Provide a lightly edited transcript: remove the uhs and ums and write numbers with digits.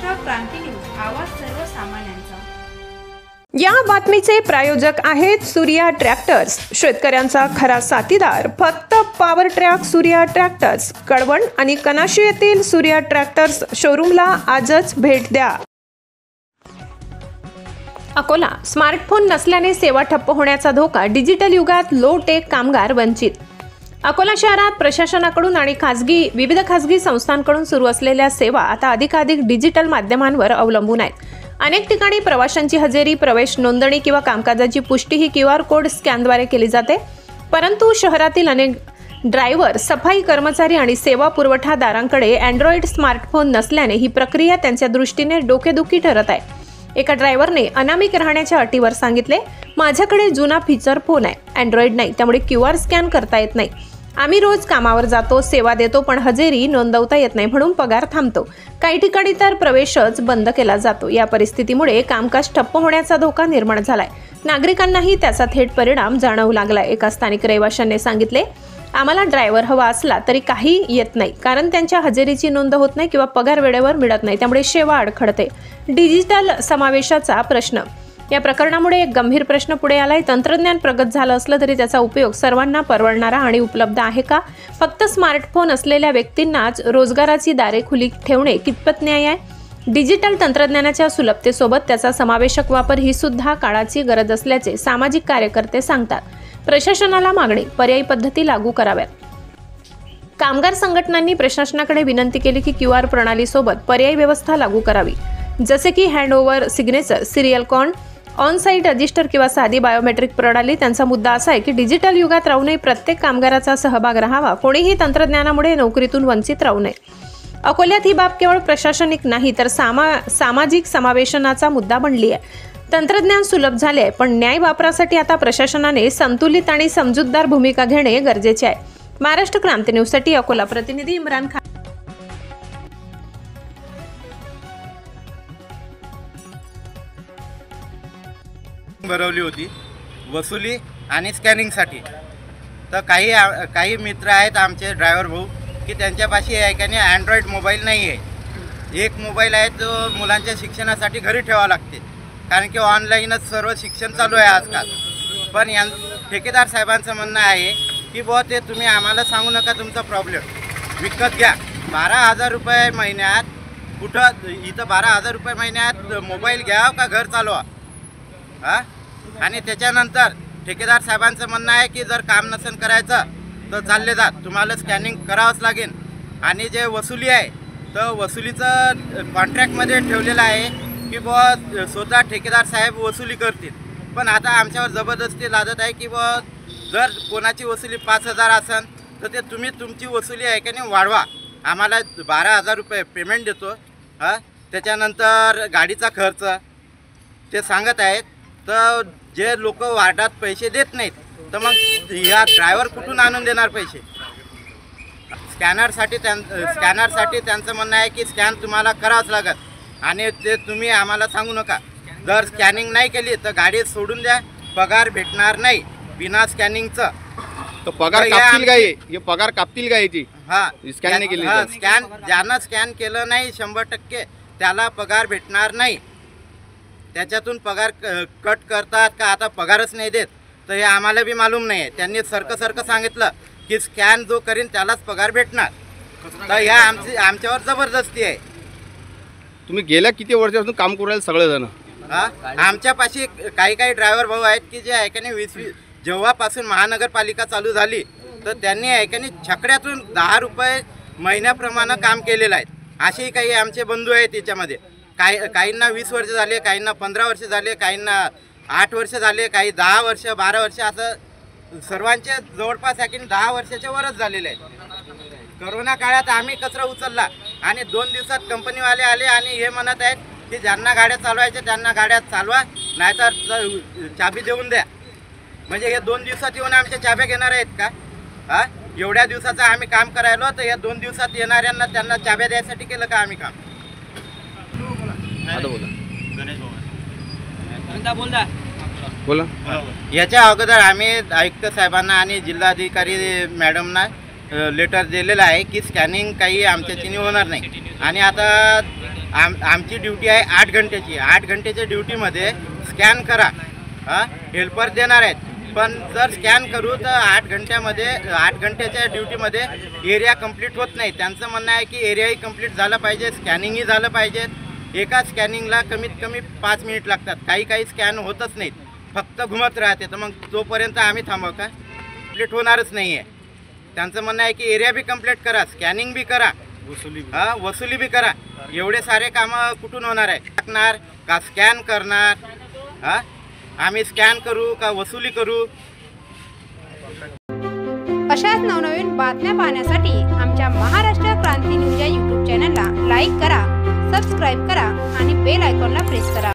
महाराष्ट्र क्रांती news, आवाज सर्वसामान्यांचा। या बातमीचे प्रायोजक आहेत सूर्या ट्रॅक्टर्स, शेतकऱ्यांचा खरा साथीदार फक्त power track Surya tractors, Kalwan आणि कनाशी येथील सूर्या ट्रॅक्टर्स शोरूमला आजच भेट द्या। अकोला, स्मार्टफोन नसल्याने सेवा ठप्प होण्याचा धोका, डिजिटल युगात लो टेक कामगार वंचित। अकोला शहरात प्रशासनाकडून आणि विविध खासगी संस्थांकडून सुरू असलेल्या सेवा आता अधिकाधिक डिजिटल माध्यमांवर अवलंबून आहेत। अनेक ठिकाणी प्रवाशांची हजेरी, प्रवेश नोंदणी किंवा कामकाजाची पुष्टी ही QR कोड स्कॅनद्वारे केली जाते, परंतु शहरातील अनेक ड्रायव्हर, सफाई कर्मचारी आणि सेवा पुरवठादारांकडे अँड्रॉइड स्मार्टफोन नसल्याने ही प्रक्रिया त्यांच्या दृष्टीने डोकेदुखी ठरत आहे। एका ड्रायव्हरने अनामिक राहण्याच्या अटीवर सांगितले, माझ्याकडे जुना फीचर फोन आहे, अँड्रॉइड नाही, त्यामुळे QR स्कॅन करता येत नाही। आम्ही रोज कामावर जातो, सेवा देतो, पण हजेरी नोंदवता येत नाही, म्हणून पगार थांबतो। काही ठिकाणी तर प्रवेशच बंद केला जातो। या परिस्थितीमुळे कामकाज ठप्प होण्याचा धोका निर्माण झालाय। नागरिकांनाही त्याचा थेट परिणाम जाणवू लागलाय। एका स्थानिक रहिवाशांनी सांगितले, आम्हाला ड्रायव्हर हवा असला तरी काही येत नाही, कारण त्यांच्या हजेरीची नोंद होत नाही किंवा पगार वेळेवर मिळत नाही, त्यामुळे सेवा अडखळते। डिजिटल समावेशाचा प्रश्न, या प्रकरणामुळे एक गंभीर प्रश्न पुढे आलाय। तंत्रज्ञान प्रगत झालं असलं तरी त्याचा उपयोग सर्वांना परवडणारा आणि उपलब्ध आहे का? फक्त स्मार्टफोन असलेल्या व्यक्तींनाच रोजगाराची दारे खुली ठेवणे कितपत न्याय आहे? डिजिटल तंत्रज्ञानाच्या सुलभतेसोबत त्याचा समावेशक वापर ही सुद्धा काळाची गरज असल्याचे सामाजिक कार्यकर्ते सांगतात। प्रशासनाला मागणी, पर्यायी पद्धती लागू कराव्यात। कामगार संघटनांनी प्रशासनाकडे विनंती केली की QR प्रणालीसोबत पर्यायी व्यवस्था लागू करावी, जसे की हँडओव्हर सिग्नेचर, सिरियल कॉन, ऑन साईट रजिस्टर किंवा साधी बायोमेट्रिक प्रणाली। त्यांचा मुद्दा असा आहे की डिजिटल युगात राहूनही प्रत्येक कामगाराचा सहभाग राहावा, कोणीही तंत्रज्ञानामुळे नोकरीतून वंचित राहू नये। अकोल्यात ही बाब केवळ प्रशासनिक नाही तर सामाजिक समावेशनाचा मुद्दा बनली आहे। तंत्रज्ञान सुलभ झाले आहे, पण न्याय वापरासाठी आता प्रशासनाने संतुलित आणि समजूतदार भूमिका घेणे गरजेचे आहे। महाराष्ट्र क्रांती न्यूजसाठी अकोला प्रतिनिधी इम्रान खान। भरवली होती वसुली आणि स्कॅनिंगसाठी, तर काही मित्र आहेत आमचे ड्रायव्हर भाऊ की त्यांच्यापाशी या ठिकाणी अँड्रॉइड मोबाईल नाही आहे। एक मोबाईल आहे तो मुलांच्या शिक्षणासाठी घरी ठेवावा लागते, कारण की ऑनलाईनच सर्व शिक्षण चालू आहे आजकाल। पण ठेकेदार साहेबांचं म्हणणं आहे की बुवा ते तुम्ही आम्हाला सांगू नका, तुमचा प्रॉब्लेम विकत घ्या। 12,000 रुपये महिन्यात, कुठं इथं 12,000 रुपये महिन्यात मोबाईल घ्या का घर चालवा हां। आणि त्याच्यानंतर ठेकेदार साहेबांचं म्हणणं आहे की जर काम नसेल करायचं तर चालले जात, तुम्हाला स्कॅनिंग करावंच लागेल। आणि जे वसुली आहे तर वसुलीचं कॉन्ट्रॅक्टमध्ये ठेवलेलं आहे की बुवा स्वतः ठेकेदार साहेब वसुली करतील, पण आता आमच्यावर जबरदस्ती लादत आहे की बुवा जर कोणाची वसुली 5,000 असेल तर ते तुम्ही तुमची वसुली आहे की नाही वाढवा, आम्हाला 12,000 रुपये पेमेंट देतो हां। त्याच्यानंतर गाडीचा खर्च ते सांगत आहेत, तर जे लोक वार्डात पैसे देत नाहीत तर मग या ड्रायव्हर कुठून आणून देणार पैसे? स्कॅनरसाठी त्यांचं म्हणणं आहे की स्कॅन तुम्हाला करावंच लागत, आणि ते तुम्ही आम्हाला सांगू नका। जर स्कॅनिंग नाही केली तर गाडी सोडून द्या, पगार भेटणार नाही बिना स्कॅनिंगचं। तो पगार कापतील का? हे पगार कापतील का याची? हां, स्कॅन नाही केली, ज्यानं स्कॅन केलं नाही 100% त्याला पगार भेटणार नाही। त्याच्यातून पगार कट करतात का आता पगारच नाही देत, तर हे आम्हाला बी मालूम नाही आहे। त्यांनी सरकं सांगितलं की स्कॅन जो करीन त्यालाच पगार भेटणार, तर ह्या आमच्यावर जबरदस्ती आहे। तुम्ही गेल्या किती वर्षापासून काम करू राहिले सगळेजण? हां, आमच्यापाशी काही ड्रायव्हर भाऊ आहेत की जे ऐकाने 20 जेव्हापासून महानगरपालिका चालू झाली तर त्यांनी ऐकाने छकड्यातून 10 रुपये महिन्याप्रमाणे काम केलेलं आहे। असेही काही आमचे बंधू आहेत त्याच्यामध्ये, काहींना 20 वर्ष झाले, काहींना 15 वर्ष झाले, काहींना 8 वर्ष झाले, काही 10 वर्ष 12 वर्ष, असं सर्वांचे जवळपास आहे की 10 वर्षाच्या वरच झालेले आहेत। करोना काळात आम्ही कचरा उचलला आणि 2 दिवसात कंपनीवाले आले आणि हे म्हणत आहेत की ज्यांना गाड्या चालवायच्या त्यांना गाड्या चालवा, नाहीतर चाबी देऊन द्या। म्हणजे हे 2 दिवसात येऊन आमच्या चाब्या घेणार आहेत का? हां, एवढ्या दिवसाचं आम्ही काम करायलो, तर या 2 दिवसात येणाऱ्यांना त्यांना चाब्या द्यायसाठी केलं का आम्ही काम? बोला। याच्या अगोदर आम्ही आयुक्त साहेबांना आणि जिल्हाधिकारी मॅडमना लेटर दिलेलं आहे की स्कॅनिंग काही आमच्याच्याने होणार नाही, आणि आता आमची ड्युटी आहे 8 घंट्याची. 8 घंट्याच्या ड्युटीमध्ये स्कॅन करा. हेल्पर देणार आहेत, पण जर स्कॅन करू तर 8 घंट्याच्या ड्युटीमध्ये एरिया कंप्लीट होत नाही. त्यांचं म्हणणं आहे की एरियाही कंप्लीट झालं पाहिजे, स्कॅनिंगही झालं पाहिजे. एका स्कॅनिंगला कमीत कमी 5 मिनिट लागतात. काही स्कॅन होतच नाहीत, फक्त घुमत राहते. तर मग तोपर्यंत आम्ही थांबव का? कंप्लीट होणारच नाही आहे. त्यांचं म्हणणं आहे की एरिया बी कंप्लीट करा, स्कॅनिंग बी करा, वसुली बी करा. एवढे सारे कामं कुठून होणार आहे? टाकणार का स्कॅन करणार? आम्ही स्कॅन करू का वसुली करू? अशाच नवनवीन बातम्या पाहण्यासाठी आमच्या महाराष्ट्र क्रांती न्यूज या यूट्यूब चॅनलला लाईक करा, सबस्क्राईब करा आणि बेल आयकॉनला प्रेस करा.